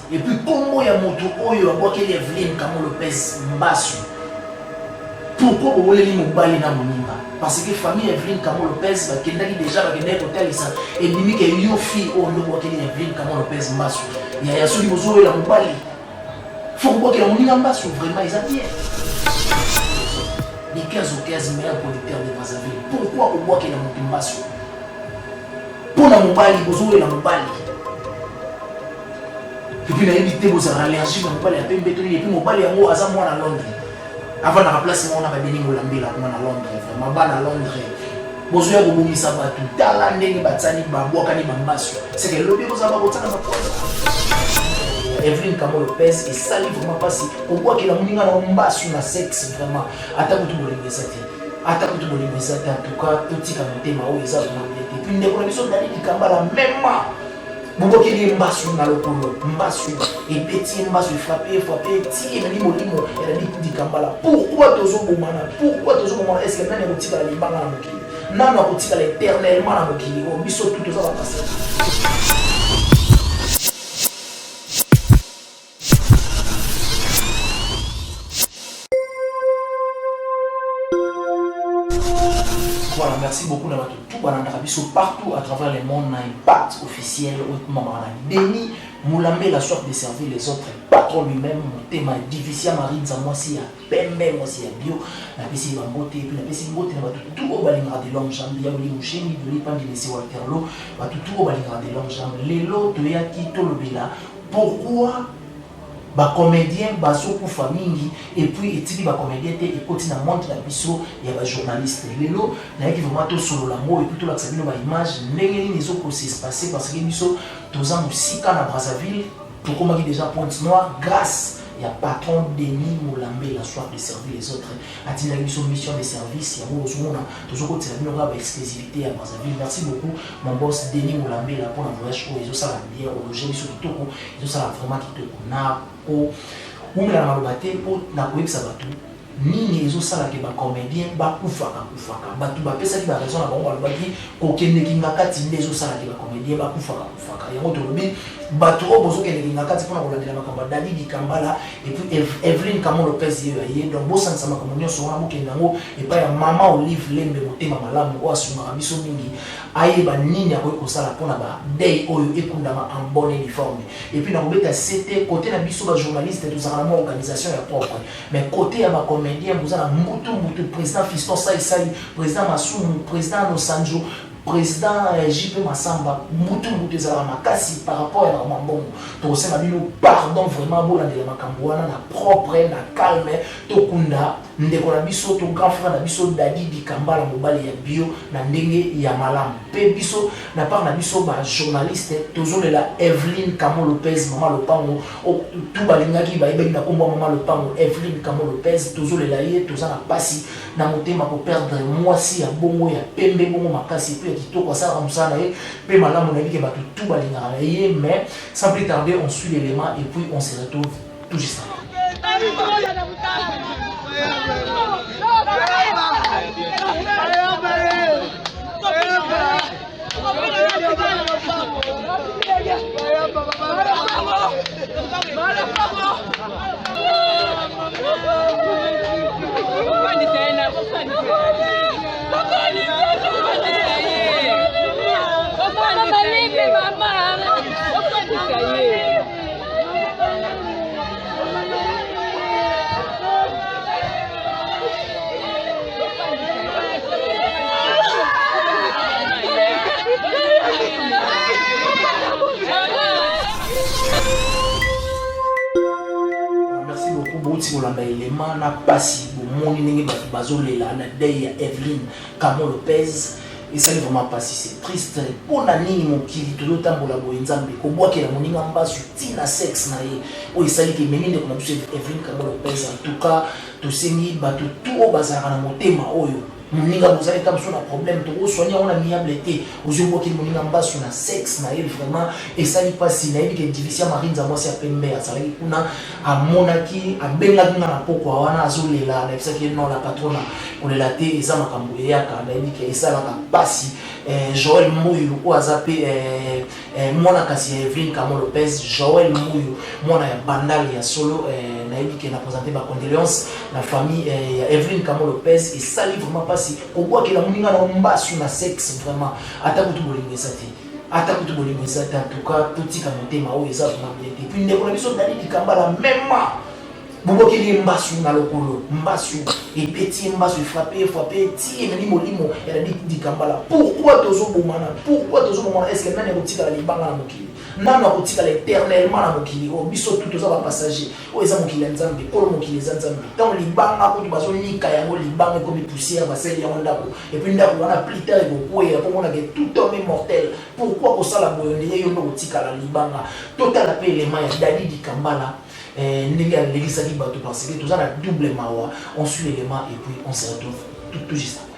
Et puis comment ya moto oyo abwakeli Evelyne Kamo Lopez Mbasu. Pourquoi vous voulez mobali na moninga? Parce que famille Evelyne Kamo Lopez bakendaki déjà bakendaki kotalisa et limite yo fille o ndo bwakeli Evelyne Kamo Lopez Mbasu. Ya soli bozo la mobali. Faut que la moninga Mbasu vraiment ils a bien. Les 15 ou 15 meilleurs producteurs de Brazzaville. Pourquoi au bois qu'il a monté Mbasu? Pour la mobali bozo la mobali. Et puis, il a évité vos allergies, il a été bétonné, et puis, mon père est à moi à Londres. Avant de remplacer mon abadini Moulambé, là, à Londres, ma balle à Londres. Vous avez oublié ça, tout talent, n'est pas tani, baboakani, bambasu. C'est que l'objet vous avez autant de Evelyne Kamo Lopez et sali vraiment passé. Au bois qu'il a mis dans Mbasu, na sexe, vraiment. Attends, tout le monde est attends, tout le monde est en tout cas, petit camoté, ma haut, et ça, et puis, une décoration d'aller du Kambala, même pas. Pourquoi qu'il y a Mbasu dans le polo, Mbasu, et petit Mbasu frappé, ti, et limo, et la ligue du Kambala. Pourquoi Tozo Boumana? Pourquoi Tozo Boumana? Est-ce que même les à l'Ibanga à Mokili? Non, non, à l'éternellement à Mokili. On biso tout ça va passer. Voilà, merci beaucoup d'avoir tout partout à travers le monde. On a un impact officiel Denis Moulambé, la sorte de servir les autres patrons lui-même. Mon thème est difficile. Marie moi si à Pembe, moi si à Bio, la PC va beauté, puis la PC beauté, tout au balingra de longues jambes. Il y a les mouchés, il y a pas de laisser Waterloo, tout au balingra de longues jambes. Les lots de Yaki Tolobela. Pourquoi? Ba comédien baso pour famille et puis et ba comédien et continue à montrer la biso il y a ba journaliste lelo na qui vraiment tout solo la mot et puis tout la sabino ba image ndenge les autres se passer parce que biso tous ans musika na Brazzaville pour comment déjà Pointe Noire grâce il y a patron Denis Moulambé la soif de servir les autres a dit la mission de service il y a besoin toujours côté la bino ba exclusivité à Brazzaville. Merci beaucoup mon boss Denis Moulambé là pour la voyage où ils ont ça la bien au loger sur tout ils ont ça vraiment qui te na ou la malobate pour na koyebisa bato nini ezosala ke ba comédien bakufaka bato bapesaki ba raison na bango balobaki kokende kinga kati nde ezosala ke ba comédien bakufaka yango tolobi bato oyo bozokende kinga kati mpona kolandela makambo ya Dali Kambala et puis Evelyne Kamo Lopez ye donc bosanisama makambo nyonso wana bokende yango epai ya mama Olive Lembe motema malamu oyo asungaka biso mingi ayeba nini akoki kosala mpona ba day oyo ekundama en bonne et forme et puis nakobeta c'était côté na biso ba journaliste tozalaka na organisation ya propre mais côté ya ba comédien bozala mbutu président Fiston Saïsali président Masumu président Nosanjo président JP Massamba mbutu ezala makasi par rapport à Mambo to sema bino pardon vraiment bola de la makambo wana na propre na calme to kunda ndeko na biso to grand frère na biso Dadi Kambala mobali ya bio na ndenge ya malamu pe biso na part na biso ba journaliste tozolela Evelyne Kamo Lopez mama lopango tout balingaki ba ebeki na kombo mama lopango Evelyne Kamo Lopez tozolela ye tozana pasi na motema ko perdre mwasi ya bongo ya pembe bongo makasi pe kitoko ça musana ye pe malamu na biki bato tout balingaka ye mais sans plus tarder on suit l'élément et puis on se retrouve tout juste après. Merci beaucoup Bouti Molanda élément na pasi bomoni ndenge bato bazolela na day ya Evelyne Kamo Lopez et ça vraiment pas si c'est triste pour la nini mokili tout tambola bo nzambe ko bwakela moninga mbasu tina sex na ye o isali ke menine ko na biso Evelyne Kamo Lopez en tout cas to sengi bato tout bazara na motema oyo moninga bozali ta biso na problème to soigner on amiabilité ozo bwakela moninga mbasu na sex na ye vraiment et ça li pas si na ye ke difficile marinza moi c'est pembe azali kuna a monaki a benga na poko wana azolela na bisaki non la patrona on est là te eza makambo yaka na ye ke ça la pasi Joël Mouyu ou Azapé Mona Kassi Evelyne Kamo Lopez, Joël Mouyu Mona ya Bandal ya solo naïbi qui a présenté ma condoléance la famille Evelyne Kamo Lopez et ça livre vraiment pas si au bois que la moninga na mba sur na sexe vraiment attaque tout bolingo ça attaque tout bolingo ça en tout cas tout petit camoté ma ou ça vraiment bien et puis ndeko na biso dali di kambala même Bobo qui est mbasu na lokolo, mbasu et petit mbasu frappé ti et molimo et la dit kambala. Pourquoi tozo bomana? Pourquoi tozo bomana? Est-ce que nani akotika la libanga na mokili? Nani akotika éternellement na mokili? O biso tout toza ba passager. O eza mokili nzambe, ko mokili nzambe. Tant libanga ko bazo nika yango libanga comme poussière ba sel yango ndako. Et puis ndako wana plus tard ko ya ko mona que tout homme est mortel. Pourquoi ko sala boyonde yo ndo kotika la libanga? Total appel les mains Dali di kambala. Ndenge à l'église à Libato parce que tout ça a double mawa, on suit l'élément et puis on se retrouve tout juste après.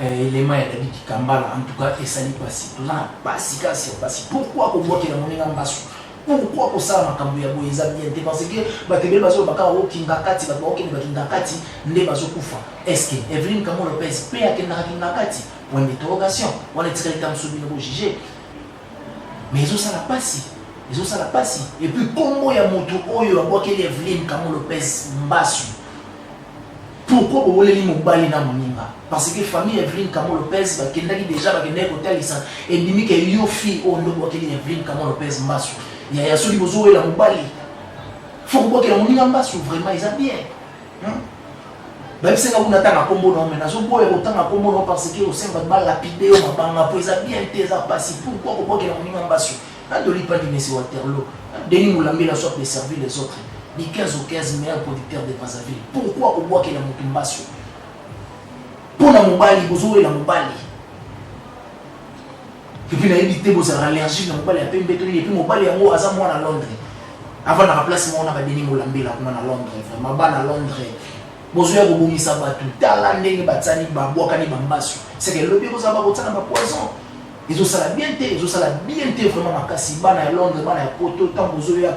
Élément qui Kambala, en tout cas, et ça n'est pas si. Tout ça, pas si. Pourquoi on voit qu'il y a un basu? Pourquoi on ça ma kambu ya boyeza bien parce que batebele bazo baka o kingakati ba ko kini bakingakati nde bazo kufa. Est-ce que Evelyne Kamo Lopez peut à kingakati? Point d'interrogation. On est très temps soumis au juger. Mais ça la passe. Ça la passe. Et puis comment ya moto oyo aboka Evelyne Kamo Lopez mbasu? Pourquoi vous voulez mobali na moninga? Parce que famille Evelyne Kamo Lopez bakendaki déjà bakendaki kotalisa et bimi ke yo fi o ndo boka Evelyne Kamo Lopez mbasu. Il y a celui qui a la mobali. Il faut que la moninga mbasu vraiment ils a bien. Même si on attend à combo non mais na zo boye autant à combo non parce que au sein va lapider on va pour ils a bien été ça passé. Pourquoi on voit que la moninga mbasu? Na doli pas du monsieur Waterloo. Denis Moulambi la sorte de servir les autres. Les 15 ou 15 meilleurs producteurs de Brazzaville. Pourquoi on voit que la motumbasu? Pour la mobali, vous avez la mobali. Et puis, il a évité vos allergies, la mobali a peu bétonné, et puis mobali a moi à Londres. Avant de remplacer moi, on a Denis Moulambi là, à Londres. Vraiment, à Londres. Vous avez un sabatu, talande, batsani, babouakani, bambasu. C'est que le bureau, ça va botter dans ma poison. Ils ont ça la bien vraiment ma cassibana à Londres, à Poto, tant vous avez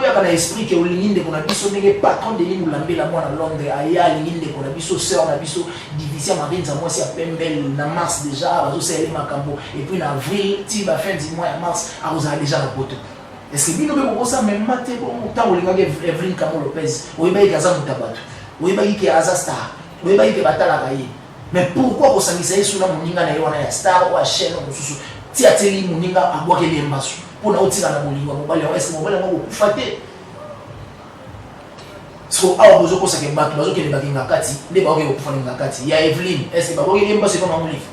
un esprit qui est au ligne de qu'on a biso n'est patron de l'île Lambé la moi à Londres, à ligne de qu'on a biso sœur, on a biso division marine, ça moi c'est à Pembel, en mars déjà, à Zosé Macambo, et puis en avril, tiba fin du mois en mars, à vous avez déjà la Poto. Est-ce que vous avez ça même matin, tant vous avez Evelyne Kamo Lopez, vous avez Gaza Moutabatou, vous avez Azastar, vous avez Batala Gaye. Mais pourquoi vous savez sur la moninga na yona ya star ou à chaîne ou sous ti ateli moninga aboke les mbasu pour na otira na moninga mobali est-ce que mobali ngo kufaté so awa bozo ko sake bato bazo ke bakinga kati ne ba oke kufa ninga kati ya Evelyne est-ce que ba boke les mbasu comme mamolif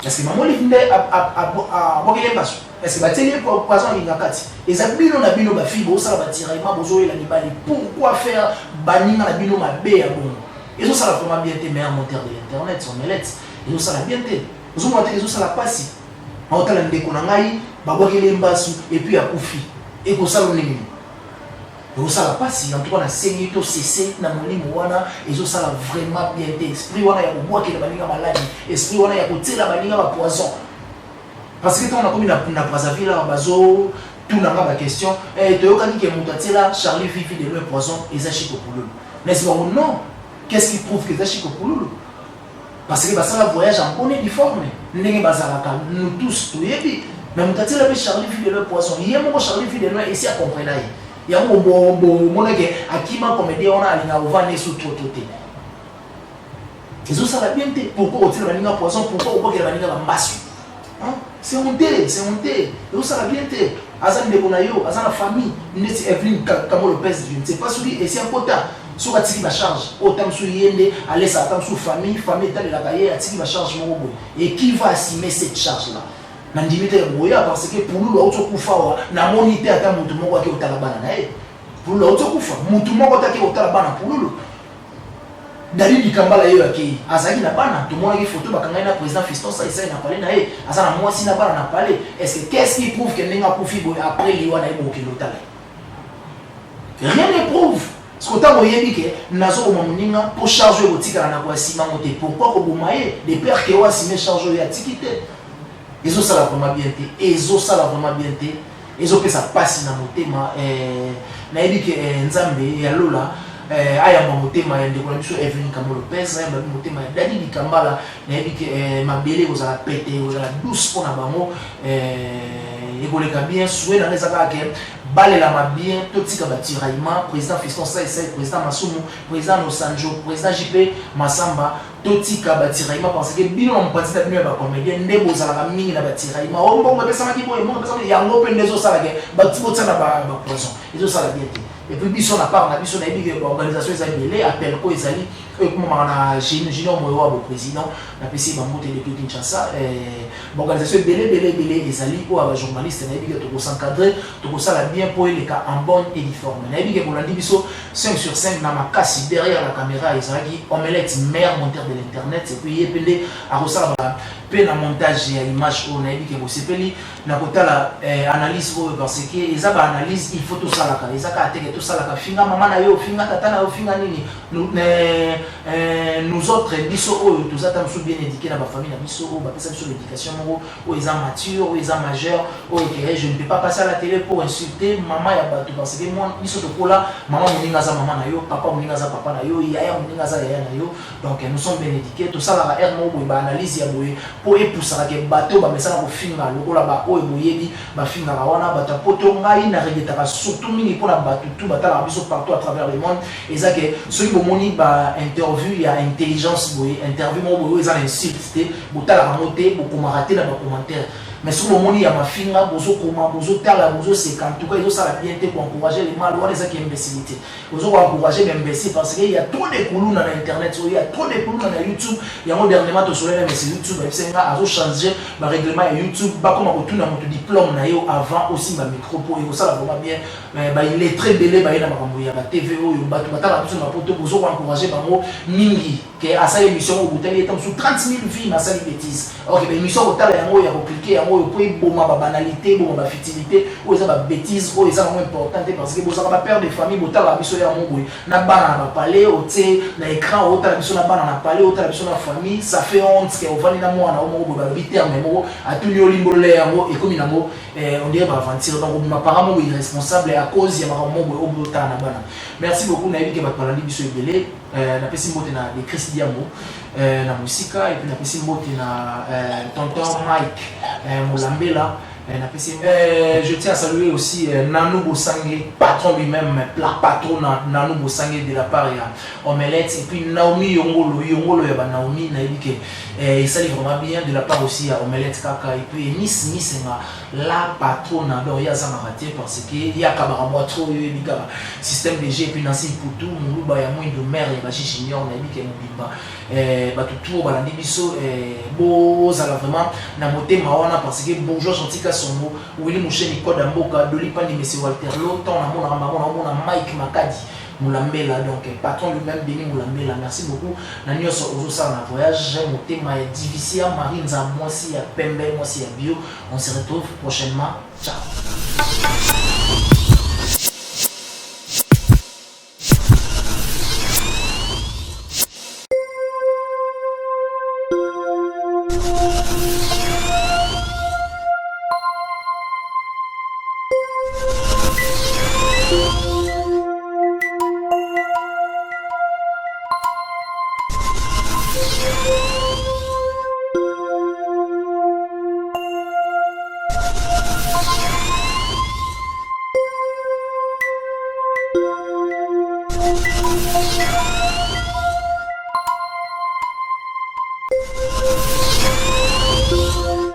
est-ce que mamolif nde a boke les mbasu est-ce que ba teli pour poison ninga kati et ça bino na bino ba fibo ça ba tiraillement bozo ela ni bali pourquoi faire baninga na bino mabe ya bon. Ils ont ça la vraiment bien été meilleur monteur de l'internet, son élève. Ils ont ça la bien été. Ils ont montré qu'ils ont ça la passe. En tant que Ndekonangai, Babouakele Mbasu, et puis à Koufi. Et pour ça, on est. Ils ont ça la passe. En tout cas, on a saigné tout cessé dans mon lit. Ils ont ça la vraiment bien été. Esprit, on a bois qui est la maladie. Esprit, on a côté la manière à poison. Parce que quand on a commis la Brazzaville, la Bazo, tout n'a pas la question. Et tu as dit que mon là, Charlie Fifi de l'eau poison, et Zachiko Pouloulou. N'est-ce pas non? Qu'est-ce qui prouve que c'est Chico Pouloulou? Parce que ça voyage en bonne uniforme. Nous tous, tout est bien. Mais nous avons Charlie Fidel Poisson. Il y a un Charlie Fidel ici à comprendre. Il y a un bon à qui m'a comédie on a une sous tout. Ils ont ça la bien. Pourquoi on a poisson? Pourquoi on a un massue? C'est honteux. Ils ont ça la bien. Azan de Bonayo, Azan la famille, Neti Evelyn Kamo Lopez, je ne sais pas celui, et c'est un quota. Sur Atiki va charge, autant sur Yende, aller ça, autant sur famille, état de la cahier, Atiki va charge mon robot. Et qui va assumer cette charge-là? Nandimite Boya, parce que pour nous, l'autre Koufa, n'a monité à ta mouton qui est au Talabana. Pour l'autre Koufa, mouton qui est au Talabana pour nous. Dalili Kambala yoaki azaki na bana tout le monde a photo bakanga na président Fiston ça il n'a parlé na e azana moi si na bana na parlé est-ce que qu'est-ce qui prouve que nenga kufi après liwa na ebo kilotala rien ne prouve ce que tant oyebi ke nazo ko moninga pour charger botika na kwa sima moté pourquoi ko bomaye des pères que wa sima charger ya tikite ezo sala vraiment bien té ezo sala vraiment bien té ezo pesa passe na motema na yebi ke nzambe ya lola aya motema ya ndeko na biso Evelyn Kamo Lopez aya motema ya Dadi Kambala na yebi ke mabele kozala pete kozala douce pona bango ekoleka bien souhait na ezaka ke balela bien totika batiraillement président Fiston Saïsai président Masumu président Nosanjo président JP Masamba totika batiraillement parce que bino na mpatita bino ya bacomédien nde bozalaka mingi na batiraillement ombongo epesamaki boye mongo epesamaki yango mpe nde ezosalaka batibotisa ba poison ezosala bien te. Et puis biso na part na biso na yebi organisation ezali belé appel ko ezali comment na junior moyo wa président na pesi ba moté depuis Kinshasa organisation belé ezali ko aba journaliste na yebi to s'encadrer to sala bien pour les cas en bonne et uniforme na yebi ke bolandi biso 5 sur 5 na makasi derrière la caméra ezali omelette meilleur monteur de l'internet et puis yepende a resala pe na montage ya image o na yebi ke bosepeli na kotala analyse o parce que eza ba analyse il faut tout sala ka ezaka ateke tout ça la finga maman na yo finga tata na yo finga nini nous autres biso o tous attends sous bien éduqués dans ma famille na biso o ba pesa sur l'éducation moko o ils sont matures o ils sont majeurs o que je ne peux pas passer à la télé pour insulter maman ya bato parce que moi biso to kola maman moninga za maman na yo papa moninga za papa na yo yaya moninga za yaya na yo donc nous sommes bien éduqués tout ça la r mo ba analyse ya boye pour épouser que bateau ba message ko finga lokola ba o boyebi ba finga la wana bata poto ngai na regretaka surtout mingi pour la bato tout batala biso partout à travers le monde et ça que ceux qui moni ba interview il y a intelligence boye interview mo boye ils ont insulté botala ramoté beaucoup maraté dans les commentaires mais sur le monde il y a ma finga bozo comment bozo tala bozo c'est en tout cas ils ont ça la bien pour encourager les mal voilà ça qui est imbécilité bozo encourager les imbéciles parce qu'il y a trop de coulous dans internet il y a trop de coulous dans YouTube il y a dernièrement to soleil mais c'est YouTube c'est nga azo changer ba règlement YouTube ba comme retourner dans mon diplôme na yo avant aussi ma micro pour et ça vraiment bien bah il est très belé bah il a ma ba TVO yo ba tout batala biso ma poto bozo encourager bango mingi que à sa émission au bouteille est sur 30 000 vues na sa bêtise alors que émission au tala yango ya cliquer yango pour boma ba banalité boma ba futilité ou ça ba bêtise ou ça vraiment important parce que boza ba père de famille botala biso ya mongo na bana na parler au té na écran au tala biso na bana na parler au tala biso na famille ça fait honte que au vani na moi na mongo ba biter mais mo atuni olimbole yango et comme nango on dirait ba aventure donc ma parent mo irresponsable à cause ya ma mongo au botala na bana merci beaucoup na yebi ke ba parler biso ebele na pesi mbote na de Chris Diamo na musika et puis na pesi mbote na tonton Mike Mulambela je tiens à saluer aussi Nanou Bosangé, patron lui-même, patron Nanou Bosangé de la part de Omelette, et puis Naomi Yongolo Naomi Naïbike, il s'allie vraiment bien de la part aussi à Omelette Kaka, et puis Miss la patronne, donc il y a ça raté parce qu'il y a Kabaramwa trop, il y a système de G, et puis Nancy Poutou, Moulouba, il y a moins de mer, il y a Chichignon, Naïbike Moubimba, tout Balandi Bisso, beau, ça vraiment, Namote Mawana, parce que bonjour, gentil. Son mot Willy Moucheni Koda Mboka Doli Pandi Messi Walter longtemps na Mike Makadi Mulambela donc patron lui-même Béni Mulambela merci beaucoup na nyonso ozosa na voyage mon thème est difficile Marine za moi si ya Pembe moi si ya Bio on se retrouve prochainement ciao. Thank you.